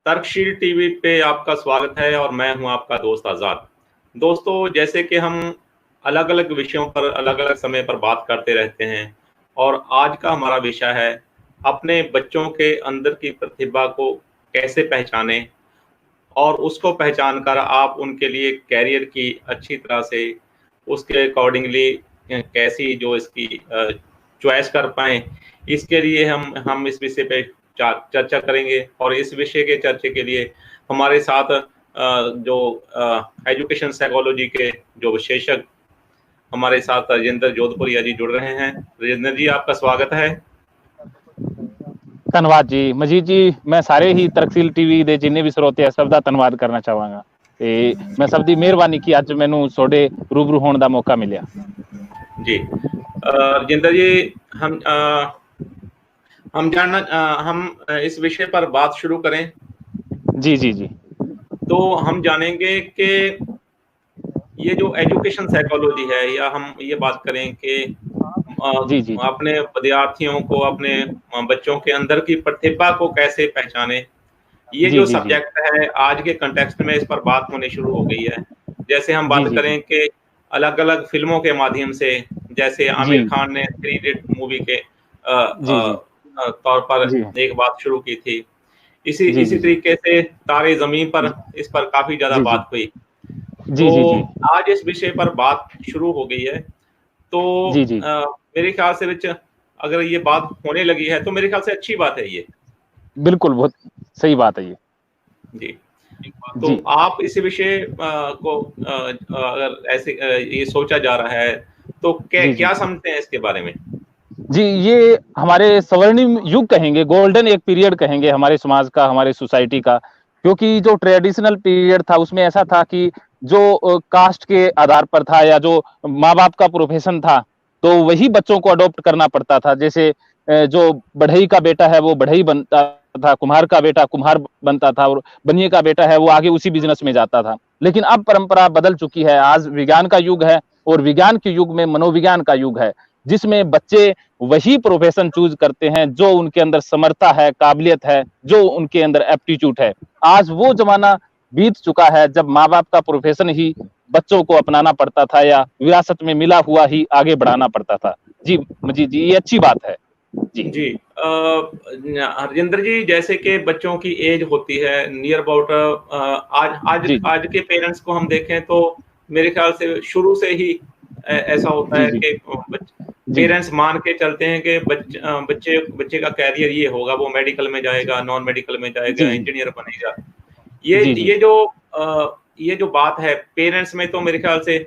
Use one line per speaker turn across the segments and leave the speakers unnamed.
तर्कशील TV पे आपका स्वागत है और मैं हूं आपका दोस्त आज़ाद। दोस्तों, जैसे कि हम अलग-अलग विषयों पर अलग-अलग समय पर बात करते रहते हैं और आज का हमारा विषय है अपने बच्चों के अंदर की प्रतिभा को कैसे पहचानें और उसको पहचान कर आप उनके लिए करियर की अच्छी तरह से उसके अकॉर्डिंगली कैसी जो इसकी चॉइस कर पाएँ, इसके लिए हम इस विषय पे चर्चा करेंगे और इस विषय के चर्चा के लिए हमारे साथ जो एजुकेशन साइकोलॉजी के जो विशेषज्ञ हमारे साथ राजेंद्र जोधपुरिया जी जुड़ रहे हैं। राजेंद्र जी, आपका स्वागत है।
धन्यवाद जी मजीद जी। मैं सारे ही तरकशील टीवी ਦੇ ਜਿੰਨੇ ਵੀ ਸਰੋਤੇ ਆ ਸਭ ਦਾ ਧੰਨਵਾਦ ਕਰਨਾ ਚਾਹਾਂਗਾ ਤੇ ਮੈਂ ਸਭ ਦੀ ਮਿਹਰਬਾਨੀ ਕਿ ਅੱਜ ਮੈਨੂੰ ਤੁਹਾਡੇ रूबरू होने का मौका मिला।
जी राजेंद्र जी, हम इस विषय पर बात शुरू करें।
जी जी जी।
तो हम जानेंगे कि ये जो एजुकेशन साइकोलॉजी है या हम ये बात करें कि
जी जी
अपने विद्यार्थियों को अपने बच्चों के अंदर की प्रतिभा को कैसे पहचाने, ये जो सब्जेक्ट है आज के कंटेक्स्ट में इस पर बात होनी शुरू हो गई है। जैसे हम बात करें कि अलग-अलग फिल्मों के माध्यम से, जैसे आमिर खान ने 3 इडियट मूवी के तौर पर एक बात शुरू की थी। इसी तरीके से तारे ज़मीन पर इस पर काफी ज्यादा बात हुई। तो आज इस विषय पर बात शुरू हो गई है। तो मेरे ख्याल से अगर ये बात होने लगी है तो मेरे ख्याल से अच्छी बात है ये।
बिल्कुल, बहुत सही बात है ये।
जी, तो आप इस विषय को अगर ऐसे ये सोचा जा रहा है तो क्या समझते हैं इसके बारे में?
जी, ये हमारे स्वर्णिम युग कहेंगे, गोल्डन एक पीरियड कहेंगे हमारे समाज का, हमारे सोसाइटी का। क्योंकि जो ट्रेडिशनल पीरियड था उसमें ऐसा था कि जो कास्ट के आधार पर था या जो माँ-बाप का प्रोफेशन था तो वही बच्चों को अडॉप्ट करना पड़ता था। जैसे जो बढ़ई का बेटा है वो बढ़ई बनता था, कुम्हार का बेटा कुम्हार बनता था और बनिए का बेटा है वो आगे उसी बिजनेस में जाता था। लेकिन अब परंपरा बदल चुकी है। आज विज्ञान का युग है और विज्ञान के युग में मनोविज्ञान का युग है, जिसमें बच्चे वही प्रोफेशन चूज करते हैं जो उनके अंदर समर्था है, काबिलियत है, जो उनके अंदर एप्टीट्यूड है। आज वो जमाना बीत चुका है जब माँ बाप का प्रोफेशन ही बच्चों को अपनाना पड़ता था या विरासत में मिला हुआ ही आगे बढ़ाना पड़ता था। जी मजीद जी, ये अच्छी बात है।
जी हरजिंदर जी, जैसे कि बच्चों की एज होती है नियर अबाउट आज के पेरेंट्स को हम देखें तो मेरे ख्याल से शुरू से ही ऐसा होता है कि पेरेंट्स मान के चलते हैं कि बच्चे का कैरियर ये होगा, वो मेडिकल में जाएगा, नॉन मेडिकल में जाएगा, इंजीनियर बनेगा। ये जो बात है पेरेंट्स में तो मेरे ख्याल से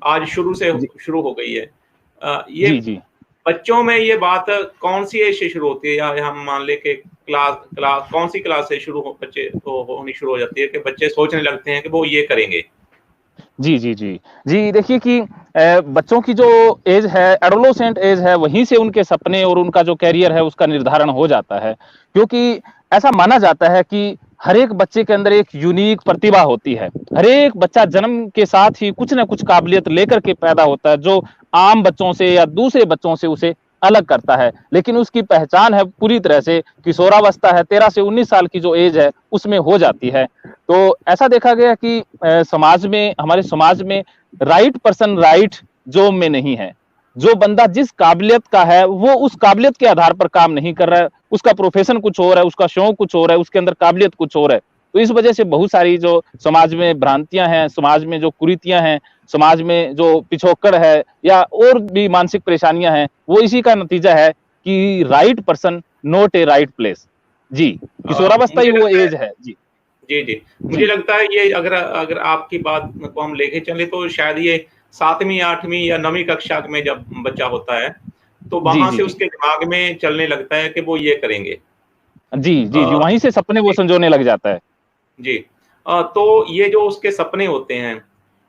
आज शुरू हो गई है। ये बच्चों में ये बात कौन सी एज से शुरू होती है, या हम मान ले कि क्लास कौन सी क्लास से बच्चे तो होनी शुरू हो जाती है कि बच्चे सोचने लगते हैं कि वो ये करेंगे?
जी जी जी जी, देखिए कि बच्चों की जो एज है, एडोलेसेंट एज है, वहीं से उनके सपने और उनका जो कैरियर है उसका निर्धारण हो जाता है। क्योंकि ऐसा माना जाता है कि हर एक बच्चे के अंदर एक यूनिक प्रतिभा होती है। हर एक बच्चा जन्म के साथ ही कुछ ना कुछ काबिलियत लेकर के पैदा होता है जो आम बच्चों से या दूसरे बच्चों से उसे अलग करता है। लेकिन उसकी पहचान है पूरी तरह से किशोरावस्था है, 13 से 19 साल की जो एज है उसमें हो जाती है। तो ऐसा देखा गया कि समाज में, हमारे समाज में राइट पर्सन राइट जॉब में नहीं है। जो बंदा जिस काबिलियत का है वो उस काबिलियत के आधार पर काम नहीं कर रहा है, उसका प्रोफेशन कुछ और है, उसका शौक कुछ और है, उसके अंदर काबिलियत कुछ और है। तो इस वजह से बहुत सारी जो समाज में भ्रांतियां हैं, समाज में जो कुरीतियां हैं, समाज में जो पिछोकड़ है या और भी मानसिक परेशानियां हैं, वो इसी का नतीजा है कि right person not a right place. जी, किशोरावस्था ही वो एज है। जी
जी जी, मुझे लगता है ये अगर आपकी बात को हम लेके चले तो शायद ये 7वीं 8वीं या 9वीं कक्षा में जब बच्चा होता है तो वहां से उसके दिमाग में चलने लगता है कि वो ये करेंगे।
जी जी जी, वहीं से सपने वो संजोने लग जाता है।
जी, तो ये जो उसके सपने होते हैं,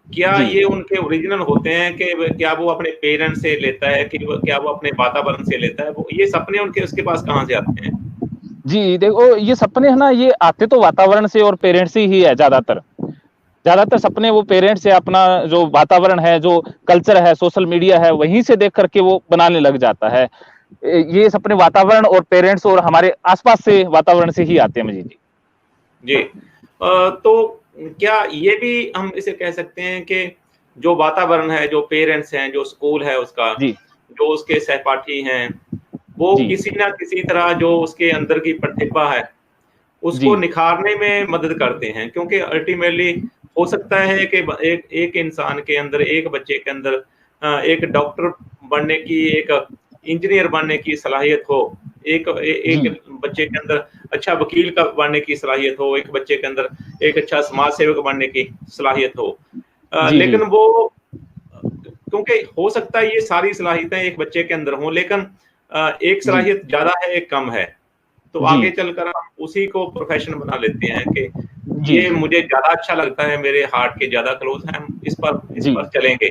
क्या ये उनके ओरिजिनल होते हैं कि क्या वो अपने पेरेंट्स से लेता है कि क्या वो अपने वातावरण से लेता है? वो ये सपने उसके पास कहाँ से आते हैं?
जी देखो, ये सपने है ना, ये आते तो वातावरण से और पेरेंट्स से ही है। ज्यादातर सपने वो पेरेंट्स से, अपना जो वातावरण है, जो कल्चर है, सोशल मीडिया है, वहीं से देख करके वो बनाने लग जाता है। ये सपने वातावरण और पेरेंट्स और हमारे आसपास से वातावरण से ही आते हैं। मजीद जी
जी। तो क्या ये भी हम इसे कह सकते हैं कि जो वातावरण है, जो पेरेंट्स हैं, जो स्कूल है उसका,
जी,
जो उसके सहपाठी हैं, वो
जी,
किसी न किसी तरह जो उसके अंदर की प्रतिभा है, उसको
जी,
निखारने में मदद करते हैं, क्योंकि अल्टीमेटली हो सकता है कि एक एक इंसान के अंदर, एक बच्चे के अंदर एक डॉक्टर बनने की, एक इंजीनियर बनने की सलाहियत हो, एक
जी,
बच्चे के अंदर अच्छा वकील का बनने की सलाहियत हो, एक बच्चे के अंदर एक अच्छा समाज सेवक बनने की सलाहियत हो,
जी, जी,
लेकिन वो क्योंकि हो सकता है ये सारी सलाहियतें एक बच्चे के अंदर हों, लेकिन एक
जी,
सलाहियत ज़्यादा है, एक कम है। तो आगे
जी,
चलकर हम उसी को प्रोफ़ेशन बना लेते हैं कि
जी,
ये मुझे ज़्यादा अच्छा लगता है, मेरे हार्ट के ज़्यादा क्लोज़ है, हम इस
जी,
पर चलेंगे।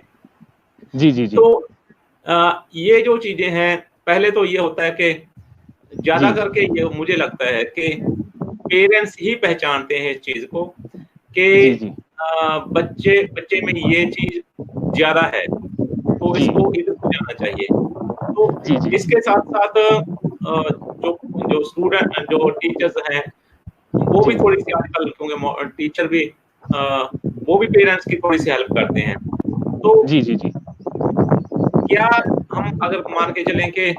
जी, जी, जी,
तो ये जो चीज़ें हैं, पहले तो ये होता है कि ज़्यादा
जी,
करके ये मुझे लगता है कि पेरेंट्स ही पहचानते हैं इस चीज़ को कि
जी, जी,
बच्चे बच्चे में ये चीज़ ज़्यादा है, तो
जी,
इसको इधर को जाना चाहिए। तो
जी, जी,
इसके साथ-साथ जो जो जो टीचर्स हैं, वो भी
जी,
थोड़ी-सी आजकल क्योंकि टीचर भी अ, वो भी पेरेंट्स की थोड़ी-सी हेल्प करते हैं। तो
जी, जी, जी,
क्या हम अगर मान के चलें कि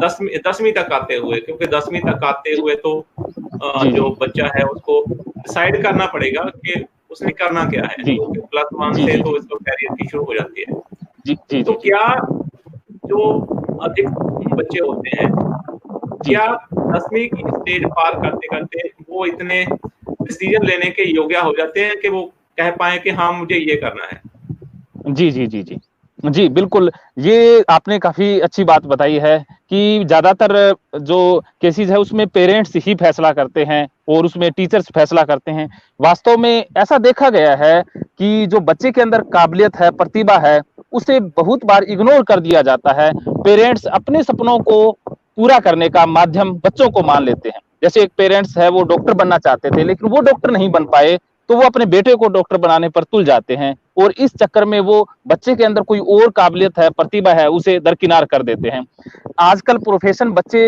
10वीं तक आते हुए, क्योंकि 10वीं तक आते
जी,
हुए तो
जी,
जो
जी,
बच्चा है उसको डिसाइड करना पड़ेगा कि उसने करना क्या है,
जी,
क्योंकि प्लस 1
जी,
से
जी,
तो
जी,
इसको करियर की शुरू हो जाती है।
जी, जी,
तो
जी, जी,
क्या जो अधिक बच्चे होते हैं,
जी,
क्या 10वीं की स्टेज पार करते-करते वो इतने डिसीज़न लेने के योग्य हो जाते हैं कि वो कह पाएँ कि हाँ, मुझे ये करना है?
जी, जी, जी, जी। जी, बिल्कुल, ये आपने काफ़ी अच्छी बात बताई है कि ज़्यादातर जो केसेज़ है उसमें पेरेंट्स ही फैसला करते हैं और उसमें टीचर्स फैसला करते हैं। वास्तव में ऐसा देखा गया है कि जो बच्चे के अंदर काबिलियत है, प्रतिभा है, उसे बहुत बार इग्नोर कर दिया जाता है। पेरेंट्स अपने सपनों को पूरा करने का माध्यम बच्चों को मान लेते हैं। जैसे एक पेरेंट्स है वो डॉक्टर बनना चाहते थे, लेकिन वो डॉक्टर नहीं बन पाए, तो वो अपने बेटे को डॉक्टर बनाने पर तुल जाते हैं और इस चक्कर में वो बच्चे के अंदर कोई और काबिलियत है, प्रतिभा है, उसे दरकिनार कर देते हैं। आजकल प्रोफेशन बच्चे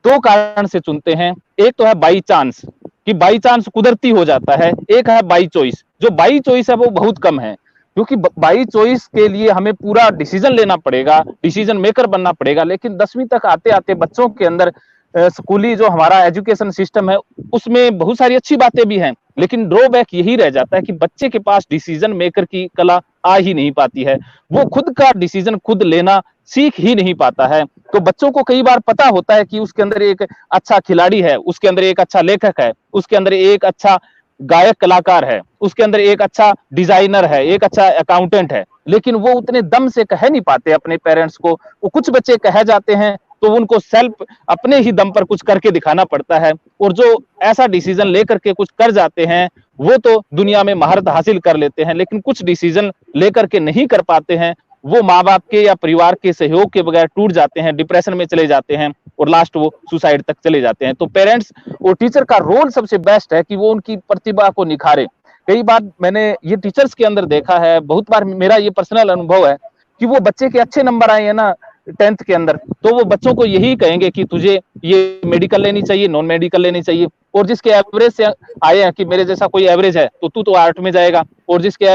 2 कारण से चुनते हैं। एक तो है बाई चांस कि बाई चांस कुदरती हो जाता है, एक है बाई चॉइस। जो बाई चॉइस है वो बहुत कम है, क्योंकि बाई चॉइस के लिए हमें पूरा डिसीजन लेना पड़ेगा, डिसीजन मेकर बनना पड़ेगा। लेकिन 10वीं तक आते-आते बच्चों के अंदर स्कूली जो हमारा एजुकेशन सिस्टम है, उसमें बहुत सारी अच्छी बातें भी हैं, लेकिन ड्रॉबैक यही रह जाता है कि बच्चे के पास डिसीजन मेकर की कला आ ही नहीं पाती है। वो खुद का डिसीजन खुद लेना सीख ही नहीं पाता है। तो बच्चों को कई बार पता होता है कि उसके अंदर एक अच्छा खिलाड़ी है, उसके अंदर एक अच्छा लेखक है, उसके अंदर एक अच्छा गायक कलाकार है, उसके अंदर एक अच्छा डिजाइनर है, एक अच्छा अकाउंटेंट है, लेकिन वो उतने दम से कह नहीं पाते अपने पेरेंट्स को। वो कुछ बच्चे कह जाते हैं तो उनको सेल्फ अपने ही दम पर कुछ करके दिखाना पड़ता है, और जो ऐसा डिसीजन लेकर के कुछ कर जाते हैं वो तो दुनिया में महारत हासिल कर लेते हैं, लेकिन कुछ डिसीजन लेकर के नहीं कर पाते हैं, वो माँ बाप के या परिवार के सहयोग के बगैर टूट जाते हैं, डिप्रेशन में चले जाते हैं और लास्ट वो सुसाइड तक चले जाते हैं। तो पेरेंट्स और टीचर का रोल सबसे बेस्ट है कि वो उनकी प्रतिभा को निखारे। कई बार मैंने ये टीचर्स के अंदर देखा है, बहुत बार मेरा ये पर्सनल अनुभव है कि वो बच्चे के अच्छे नंबर आए हैं ना 10th के अंदर, तो वो बच्चों को यही कहेंगे कि तुझे ये मेडिकल लेनी चाहिए, नॉन मेडिकल लेनी चाहिए। और जिसके एवरेज से आए हैं कि मेरे जैसा कोई एवरेज है तो तू तो आर्ट में जाएगा, और जिसके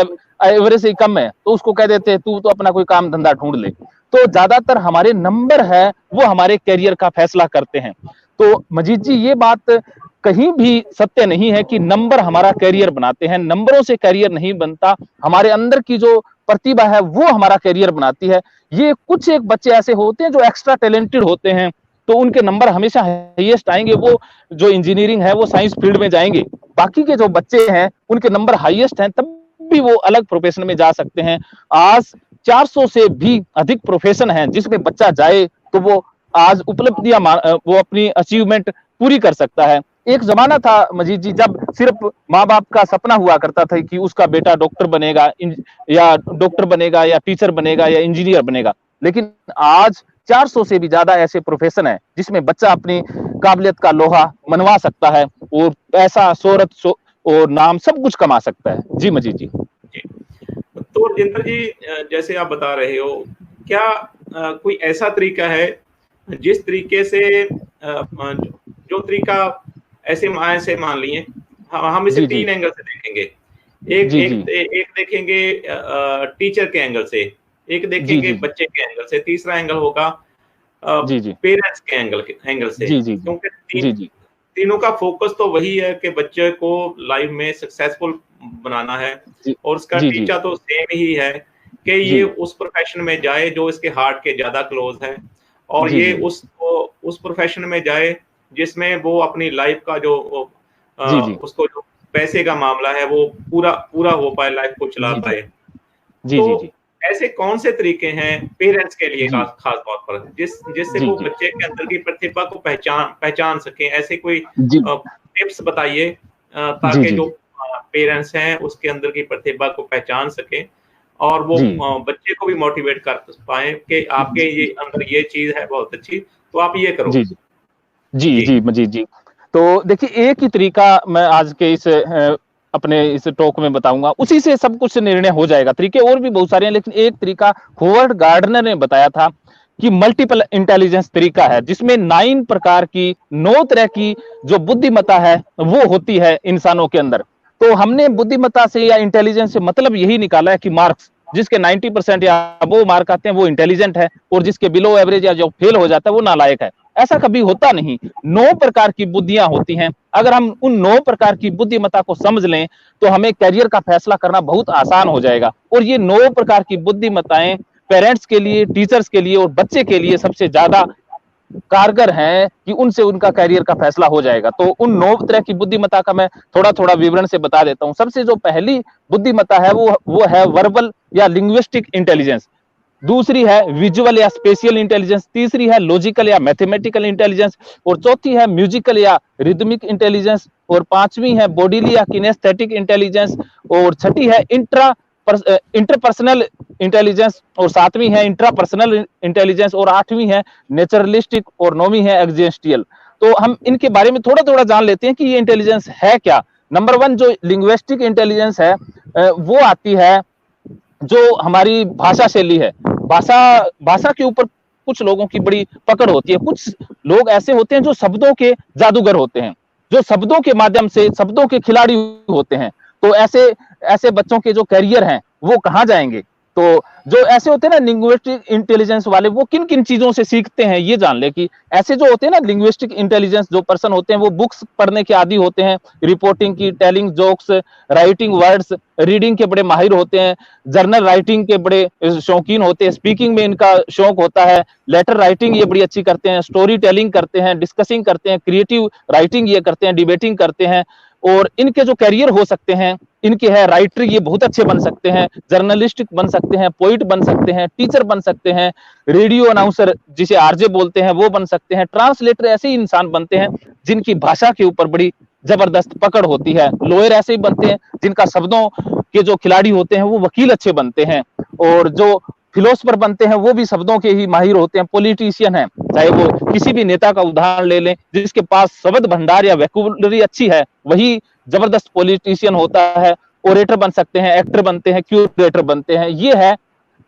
एवरेज से कम है तो उसको कह देते हैं तू तो अपना कोई काम धंधा ढूंढ ले। तो ज्यादातर हमारे नंबर है वो हमारे करियर का फैसला करते हैं। तो मजीद जी, ये बात कहीं भी सत्य नहीं है कि नंबर हमारा करियर बनाते हैं। नंबरों से करियर नहीं बनता, हमारे अंदर की जो प्रतिभा है वो हमारा करियर बनाती है। ये कुछ एक बच्चे ऐसे होते हैं जो एक्स्ट्रा टैलेंटेड होते हैं, तो उनके नंबर हमेशा हाईएस्ट आएंगे, वो जो इंजीनियरिंग है वो साइंस फील्ड में जाएंगे। बाकी के जो बच्चे हैं उनके नंबर हाईएस्ट हैं, तब भी वो अलग प्रोफेशन में जा सकते हैं। आज 400 से भी अधिक प्रोफेशन हैं जिसमें बच्चा जाए तो वो आज उपलब्धियां वो अपनी अचीवमेंट पूरी कर सकता है। एक जमाना था मजीद जी जब सिर्फ माँ बाप का सपना हुआ करता था कि उसका बेटा डॉक्टर बनेगा, या डॉक्टर बनेगा या टीचर बनेगा या इंजीनियर बनेगा, लेकिन आज 400 से भी ज्यादा ऐसे प्रोफेशन है जिसमें बच्चा अपनी काबिलियत का लोहा मनवा सकता है और पैसा, शोहरत और नाम सब कुछ कमा सकता है। जी मजीद जी।
जी। तो राजेंद्र जी, जैसे आप बता रहे हो, क्या कोई ऐसा तरीका है जिस तरीके से जो तरीका ऐसे मान लिए हम इसे
जी, जी।
तीन एंगल से देखेंगे। एक
जी,
एक
जी।
एक देखेंगे टीचर के एंगल से, एक
जी,
देखेंगे
जी, जी।
बच्चे के एंगल से, तीसरा एंगल होगा
जी, जी।
पेरेंट्स के एंगल से।
जी, जी, जी।
क्योंकि
जी, जी।
तीनों का फोकस तो वही है कि बच्चे को लाइफ में सक्सेसफुल बनाना है,
जी।
और उसका
जी, जी।
टीचा तो सेम ही है कि ये
जी।
उस प्रोफेशन में जाए जो इसके हार्ट के ज़्यादा क्लोज़ है, और
जी,
ये
जी।
उस प्रोफेशन में जाए जिसमें वो अपनी लाइफ का
जी, जी।
उसको जो पैसे का मामला है वो पूरा पूरा हो पाए, लाइफ को चला
जी, जी।
पाए।
जी,
तो
जी, जी।
ऐसे कौन से तरीके हैं पेरेंट्स के लिए
जी।
खास तौर पर जिससे
जी,
वो
जी।
बच्चे के अंदर की प्रतिभा को पहचान पहचान सकें? ऐसे कोई
जी।
टिप्स बताइए
जी,
ताकि
जी,
जो
जी।
पेरेंट्स हैं उसके अंदर की प्रतिभा को पहचान सकें, और वो
जी।
बच्चे को भी मोटिवेट कर पाएँ कि आपके ये
जी,
अंदर ये चीज़ है बहुत अच्छी, तो आप ये करो।
जी, जी। जी,
जी।
जी, जी, जी। तो देखिए एक ही तरीका मैं आज के इस अपने इस टॉक में बताऊँगा, उसी से सब कुछ निर्णय हो जाएगा। तरीके और भी बहुत सारे हैं, लेकिन एक तरीका होवर्ड गार्डनर ने बताया था कि मल्टीपल इंटेलिजेंस तरीका है, जिसमें 9 प्रकार की 9 तरह की जो बुद्धिमत्ता है, वो होती है इंसानों के अंदर। तो हमने बुद्धिमत्ता से या इंटेलिजेंस से मतलब यही निकाला है कि मार्क्स जिसके 90% या अबोव मार्क आते हैं वो इंटेलिजेंट है, और जिसके बिलो एवरेज या जो फेल हो जाता है वो नालायक है। ऐसा कभी होता नहीं। 9 प्रकार की बुद्धियां होती हैं। अगर हम उन 9 प्रकार की बुद्धिमत्ता को समझ लें तो हमें करियर का फैसला करना बहुत आसान हो जाएगा। और ये 9 प्रकार की बुद्धिमत्ताएं पेरेंट्स के लिए, टीचर्स के लिए और बच्चे के लिए सबसे ज्यादा कारगर हैं कि उनसे उनका करियर का फैसला हो जाएगा। तो उन 9 तरह की बुद्धिमत्ता का मैं थोड़ा-थोड़ा विवरण से बता देता हूँ। सबसे जो पहली बुद्धिमत्ता है वो है वर्बल या लिंग्विस्टिक इंटेलिजेंस। दूसरी है विजुअल या स्पेशियल इंटेलिजेंस, तीसरी है लॉजिकल या मैथमेटिकल इंटेलिजेंस, और चौथी है म्यूजिकल या रिदमिक इंटेलिजेंस, और पांचवी है बॉडीली या किनेस्थेटिक इंटेलिजेंस, और छठी है इंटरपर्सनल इंटेलिजेंस, और सातवीं है इंट्रापर्सनल इंटेलिजेंस, और आठवीं है नेचुरलिस्टिक, और नौवीं है एग्जिस्टियल। तो हम इनके बारे में थोड़ा थोड़ा जान लेते हैं कि ये इंटेलिजेंस है क्या। नंबर 1 जो लिंग्विस्टिक इंटेलिजेंस है वो आती है जो हमारी भाषा शैली है। भाषा भाषा के ऊपर कुछ लोगों की बड़ी पकड़ होती है। कुछ लोग ऐसे होते हैं जो शब्दों के जादूगर होते हैं, जो शब्दों के माध्यम से शब्दों के खिलाड़ी होते हैं। तो ऐसे ऐसे बच्चों के जो करियर हैं वो कहाँ जाएंगे। तो जो ऐसे होते हैं ना लिंग्विस्टिक इंटेलिजेंस वाले, वो किन किन चीजों से सीखते हैं ये जान ले। कि ऐसे जो होते हैं ना लिंग्विस्टिक इंटेलिजेंस जो पर्सन होते हैं वो बुक्स पढ़ने के आदी होते हैं, रिपोर्टिंग की, telling jokes, writing words, reading के बड़े माहिर होते हैं, जर्नल राइटिंग के बड़े शौकीन होते हैं, स्पीकिंग में इनका शौक होता है, लेटर राइटिंग ये बड़ी अच्छी करते हैं, स्टोरी टेलिंग करते हैं, डिस्कसिंग करते हैं, क्रिएटिव राइटिंग ये करते हैं, डिबेटिंग करते हैं। और इनके जो करियर हो सकते हैं, इनके है राइटर ये बहुत अच्छे बन सकते हैं, जर्नलिस्ट बन सकते हैं, पोइट बन सकते हैं, टीचर बन सकते हैं, रेडियो अनाउंसर जिसे आरजे बोलते हैं वो बन सकते हैं, ट्रांसलेटर ऐसे ही इंसान बनते हैं जिनकी भाषा के ऊपर बड़ी जबरदस्त पकड़ होती है, लॉयर ऐसे ही बनते हैं जिनका शब्दों के जो खिलाड़ी होते हैं वो वकील अच्छे बनते हैं, और जो फिलोसफर बनते हैं वो भी शब्दों के ही माहिर होते हैं, पॉलिटिशियन है, चाहे वो किसी भी नेता का उदाहरण ले लें, जिसके पास शब्द भंडार या वैक्यूलरी अच्छी है वही जबरदस्त पॉलिटिशियन होता है। ओरेटर बन सकते हैं, एक्टर बनते हैं, क्यूरेटर बनते हैं। ये है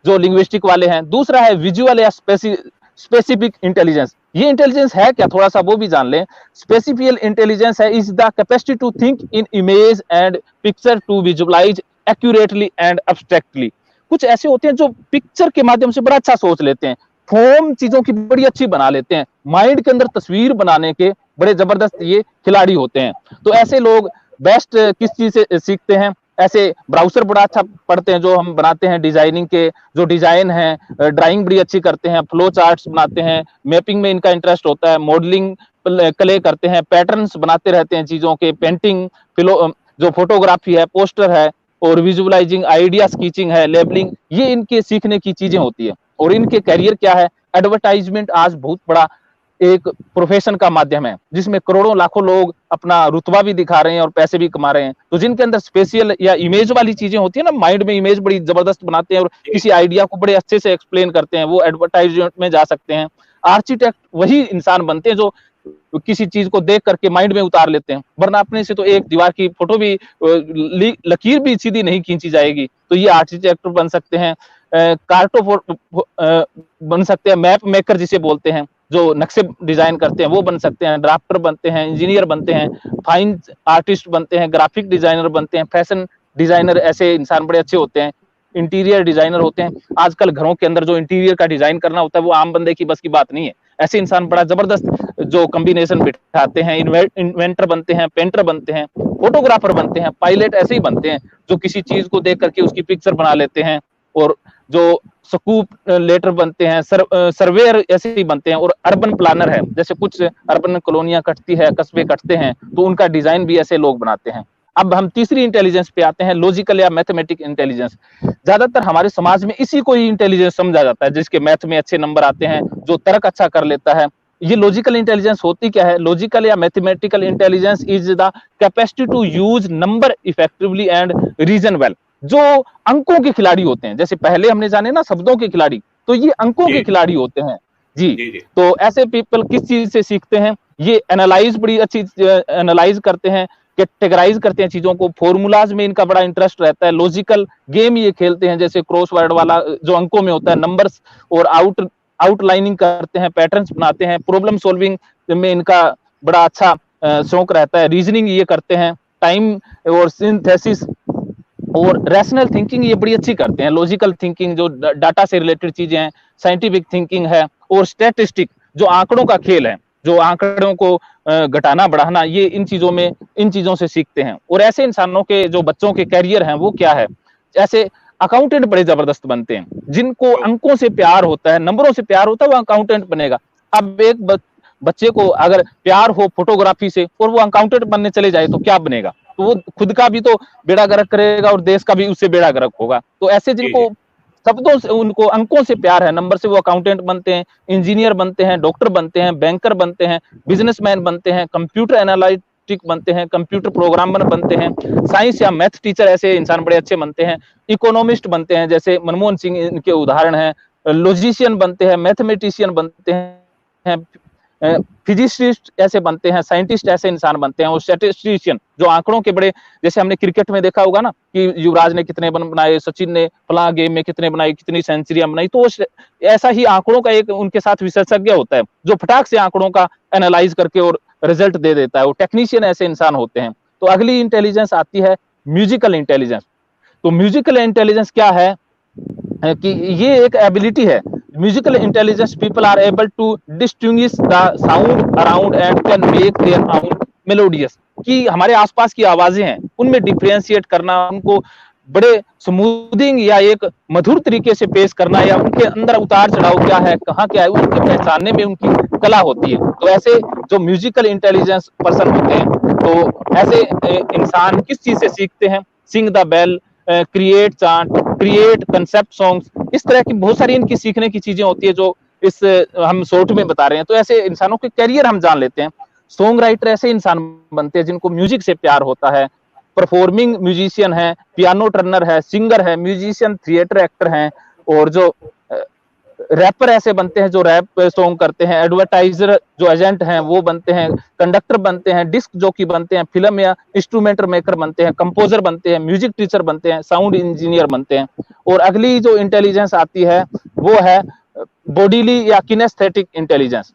जो लिंग्विस्टिक वाले हैं। दूसरा है विजुअल या स्पेसिफिक इंटेलिजेंस। ये इंटेलिजेंस है क्या, थोड़ा सा वो भी जान लें। स्पेसिफिक इंटेलिजेंस है is the capacity to think in image and picture to visualise accurately and abstractly. कुछ ऐसे होते हैं जो पिक्चर के माध्यम से बड़ा अच्छा सोच लेते हैं, फॉर्म चीजों की बड़ी अच्छी बना लेते हैं, माइंड के अंदर तस्वीर बनाने के बड़े जबरदस्त ये खिलाड़ी होते हैं। तो ऐसे लोग बेस्ट किस चीज से सीखते हैं, ऐसे ब्राउजर बड़ा अच्छा पढ़ते हैं जो हम बनाते हैं, डिजाइनिंग के जो डिजाइन है, ड्राइंग बड़ी अच्छी करते हैं, फ्लो चार्ट्स बनाते हैं, मैपिंग में इनका इंटरेस्ट होता है, मॉडलिंग क्ले करते हैं, पैटर्न्स बनाते रहते हैं चीजों के, पेंटिंग, जो फोटोग्राफी है, पोस्टर है, और विजुअलाइजिंग, आइडिया स्केचिंग है, लेबलिंग, ये इनके सीखने की चीजें होती है। और इनके करियर क्या है, एडवर्टाइजमेंट आज बहुत बड़ा एक प्रोफेशन का माध्यम है जिसमें करोड़ों लाखों लोग अपना रुतबा भी दिखा रहे हैं और पैसे भी कमा रहे हैं। तो जिनके अंदर स्पेशियल या इमेज वाली चीजें होती है ना, माइंड में इमेज बड़ी जबरदस्त बनाते हैं और किसी आइडिया को बड़े अच्छे से एक्सप्लेन करते हैं, वो एडवर्टाइजमेंट में जा सकते हैं। आर्किटेक्ट वही इंसान बनते हैं जो किसी चीज को देख करके माइंड में उतार लेते हैं, वरना अपने से तो एक दीवार की फोटो भी लकीर भी सीधी नहीं खींची जाएगी। तो ये आर्किटेक्ट बन सकते हैं, कार्टो बन सकते हैं, मैप मेकर जिसे बोलते हैं, जो नक्शे डिजाइन करते हैं वो बन सकते हैं, ड्राफ्टर बनते हैं, इंजीनियर बनते हैं, फाइन आर्टिस्ट बनते हैं, ग्राफिक डिजाइनर बनते हैं, फैशन डिजाइनर, ऐसे इंसान बड़े अच्छे होते हैं, इंटीरियर डिजाइनर होते हैं। आजकल घरों के अंदर जो इंटीरियर का डिजाइन करना होता है वो आम बंदे की बस की बात नहीं है। ऐसे इंसान बड़ा जबरदस्त जो कॉम्बिनेशन बिठाते हैं, इन्वेंटर बनते हैं, पेंटर बनते हैं, फोटोग्राफर बनते हैं, पायलट ऐसे ही बनते हैं जो किसी चीज को देख करके उसकी पिक्चर बना लेते हैं, और जो स्कूप लेटर बनते हैं, सर्वेयर ऐसे ही बनते हैं, और अर्बन प्लानर है, जैसे कुछ अर्बन कॉलोनियां कटती है, कस्बे कटते हैं, तो उनका डिजाइन भी ऐसे लोग बनाते हैं। अब हम तीसरी इंटेलिजेंस पे आते हैं, लॉजिकल या मैथमेटिक इंटेलिजेंस। ज्यादातर हमारे समाज में इसी को ही इंटेलिजेंस समझा जाता है, जिसके मैथ में अच्छे नंबर आते हैं, जो तर्क अच्छा कर लेता है। ये लॉजिकल इंटेलिजेंस होती क्या है? लॉजिकल या mathematical intelligence is the capacity to use number effectively and reason well. जो अंकों के खिलाड़ी होते हैं, जैसे पहले हमने जाने ना शब्दों के खिलाड़ी, तो ये अंकों के खिलाड़ी होते हैं जी। तो ऐसे पीपल किस चीज से सीखते हैं? ये एनालाइज बड़ी अच्छी एनालाइज करते हैं, कैटेगराइज करते हैं चीजों को, फॉर्मूलाज में इनका बड़ा इंटरेस्ट रहता है, लॉजिकल गेम ये खेलते हैं, जैसे क्रॉसवर्ड वाला जो अंकों में होता है, नंबर्स और आउटलाइनिंग करते हैं, पैटर्न्स बनाते हैं, प्रॉब्लम सॉल्विंग में इनका बड़ा अच्छा शौक रहता है, रीजनिंग ये करते हैं, टाइम और सिंथेसिस और रैशनल थिंकिंग ये बड़ी अच्छी करते हैं, लॉजिकल थिंकिंग जो डाटा से रिलेटेड चीजें हैं, साइंटिफिक थिंकिंग है, और स्टैटिस्टिक जो आंकड़ों का खेल है, जो आंकड़ों को घटाना बढ़ाना, ये इन चीजों से सीखते हैं। और ऐसे इंसानों के जो बच्चों के कैरियर हैं वो क्या है? ऐसे अकाउंटेंट बड़े जबरदस्त बनते हैं, जिनको अंकों से प्यार होता है, नंबरों से प्यार होता है, वो अकाउंटेंट बनेगा। अब एक बच्चे को अगर प्यार हो फोटोग्राफी से और वो अकाउंटेंट बनने चले जाए तो क्या बनेगा? तो वो खुद का भी तो बेड़ा गर्क करेगा और देश का भी उससे बेड़ा गर्क होगा। तो ऐसे जिनको शब्दों से, उनको अंकों से प्यार है, नंबर से, वो अकाउंटेंट बनते हैं, इंजीनियर बनते हैं, डॉक्टर बनते हैं, बैंकर बनते हैं, बिजनेसमैन बनते हैं, कंप्यूटर एनालिटिक बनते हैं, कंप्यूटर प्रोग्रामर बनते हैं, साइंस या मैथ टीचर ऐसे इंसान बड़े अच्छे बनते हैं, इकोनॉमिस्ट बनते हैं, जैसे मनमोहन सिंह इनके उदाहरण हैं, लॉजिशियन बनते हैं, मैथमेटिशियन बनते हैं, फिजिसिस्ट ऐसे बनते हैं, साइंटिस्ट ऐसे इंसान बनते हैं, और स्टैटिस्टिशियन जो आंकड़ों के बड़े, जैसे हमने क्रिकेट में देखा होगा ना कि युवराज ने कितने रन बनाए, सचिन ने फला गेम में कितने बनाए, कितनी सेंचुरियां बनाई, तो ऐसा ही आंकड़ों का एक उनके साथ विशेषज्ञ होता है जो फटाक से आंकड़ों का एनालाइज करके और रिजल्ट दे देता है। वो टेक्नीशियन ऐसे इंसान होते हैं। तो अगली इंटेलिजेंस आती है म्यूजिकल इंटेलिजेंस। तो म्यूजिकल इंटेलिजेंस क्या है कि ये एक एबिलिटी है। Musical intelligence people are able to distinguish the sound around and can make their sound melodious, कि हमारे आसपास की आवाजें हैं उनमें डिफरेंशिएट करना, उनको बड़े स्मूथिंग या एक मधुर तरीके से पेश करना, या उनके अंदर उतार चढ़ाव क्या है, कहाँ क्या है, उनके पहचानने में उनकी कला होती है। तो ऐसे जो म्यूजिकल इंटेलिजेंस पर्सन होते हैं, तो ऐसे इंसान किस चीज से सीखते हैं? Sing the bell, create chant, create concept songs, इस तरह की बहुत सारी इनकी सीखने की चीजें होती है जो इस हम शॉर्ट में बता रहे हैं। तो ऐसे इंसानों के कैरियर हम जान लेते हैं। सॉन्ग राइटर ऐसे इंसान बनते हैं जिनको म्यूजिक से प्यार होता है, परफॉर्मिंग म्यूजिशियन है, पियानो टर्नर है, सिंगर है, म्यूजिशियन, थिएटर एक्टर हैं, और जो रैपर ऐसे बनते हैं जो रैप सॉन्ग करते हैं, एडवर्टाइजर जो एजेंट हैं वो बनते हैं, कंडक्टर बनते हैं, डिस्क जॉकी बनते हैं, फिल्म या इंस्ट्रूमेंटर मेकर बनते हैं, कंपोजर बनते हैं, म्यूजिक टीचर बनते हैं, साउंड इंजीनियर बनते हैं। और अगली जो इंटेलिजेंस आती है वो है बॉडीली या किनेस्थेटिक इंटेलिजेंस।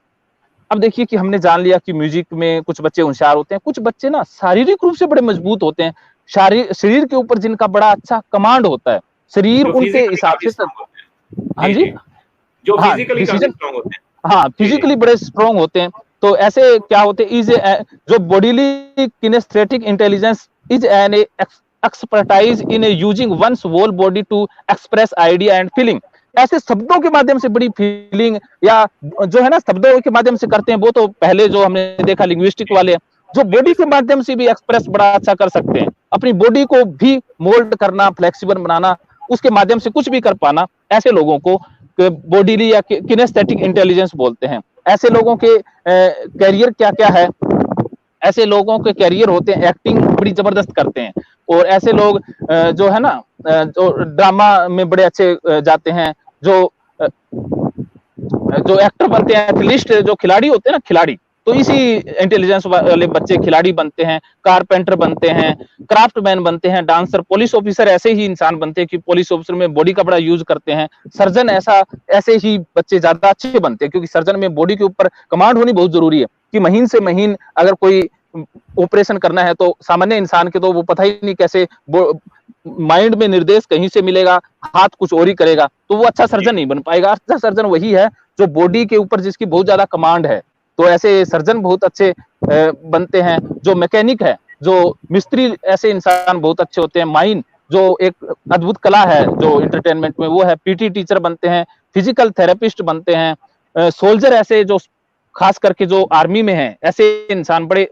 अब देखिए कि हमने जान लिया कि म्यूजिक में कुछ बच्चे होशियार होते हैं, कुछ बच्चे ना शारीरिक रूप से बड़े मजबूत होते हैं, शरीर के ऊपर जिनका बड़ा अच्छा कमांड होता है, शरीर उनके हिसाब से, हाँ जी, जो फिजिकली स्ट्रांग होते हैं, हाँ फिजिकली बड़े स्ट्रांग होते हैं। तो ऐसे क्या होते हैं, इज जो bodily kinesthetic intelligence is an expertise in using one's whole body to express idea and feeling. ऐसे शब्दों के माध्यम से बड़ी फीलिंग या जो है ना शब्दों के माध्यम से करते हैं, वो तो पहले जो हमने देखा लिंग्विस्टिक वाले, जो बॉडी के माध्यम से भी एक्सप्रेस बड़ा अच्छा कर सकते हैं, अपनी बॉडी को भी मोल्ड करना, फ्लेक्सिबल बनाना, उसके माध्यम से कुछ भी कर पाना, ऐसे लोगों को बॉडीली या किनेस्थेटिक इंटेलिजेंस बोलते हैं। ऐसे लोगों के कैरियर क्या क्या है? ऐसे लोगों के कैरियर होते हैं एक्टिंग बड़ी जबरदस्त करते हैं, और ऐसे लोग जो है ना जो ड्रामा में बड़े अच्छे जाते हैं, जो एक्टर बनते हैं, एथलीट जो खिलाड़ी होते हैं ना, खिलाड़ी तो इसी इंटेलिजेंस वाले बच्चे खिलाड़ी बनते हैं, कारपेंटर बनते हैं, क्राफ्टमैन बनते हैं, डांसर, पुलिस ऑफिसर ऐसे ही इंसान बनते हैं कि पुलिस ऑफिसर में बॉडी का बड़ा यूज करते हैं, सर्जन ऐसे ही बच्चे ज्यादा अच्छे बनते हैं, क्योंकि सर्जन में बॉडी के ऊपर कमांड होनी बहुत जरूरी है कि महीन से महीन अगर कोई ऑपरेशन करना है तो सामान्य इंसान के तो वो पता ही नहीं कैसे माइंड में निर्देश कहीं से मिलेगा, हाथ कुछ और ही करेगा, तो वो अच्छा सर्जन नहीं बन पाएगा। अच्छा सर्जन वही है जो बॉडी के ऊपर जिसकी बहुत ज्यादा कमांड है। तो ऐसे सर्जन बहुत अच्छे बनते हैं। जो मैकेनिक है, जो मिस्त्री, ऐसे इंसान बहुत अच्छे होते हैं। माइन जो एक अद्भुत कला है जो एंटरटेनमेंट में, वो है। पीटी टीचर बनते हैं, फिजिकल थेरेपिस्ट बनते हैं, सोल्जर ऐसे जो खास करके जो आर्मी में है, ऐसे इंसान बड़े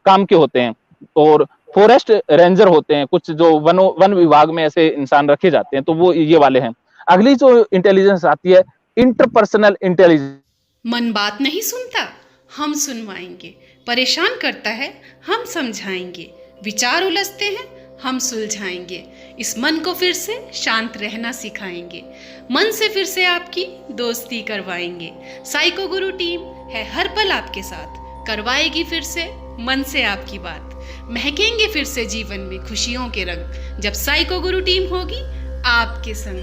काम के होते हैं। और फॉरेस्ट रेंजर होते हैं, कुछ जो वन विभाग में ऐसे इंसान रखे जाते हैं, तो वो ये वाले हैं। अगली जो इंटेलिजेंस आती है, इंटरपर्सनल इंटेलिजेंस।
मन बात नहीं सुनता, हम सुनवाएंगे। परेशान करता है, हम समझाएंगे। विचार उलझते हैं, हम सुलझाएंगे। इस मन को फिर से शांत रहना सिखाएंगे। मन से फिर से आपकी दोस्ती करवाएंगे। साइको गुरु टीम है हर पल आपके साथ, करवाएगी फिर से मन से आपकी बात। महकेंगे फिर से जीवन में खुशियों के रंग, जब साइको गुरु टीम होगी आपके संग।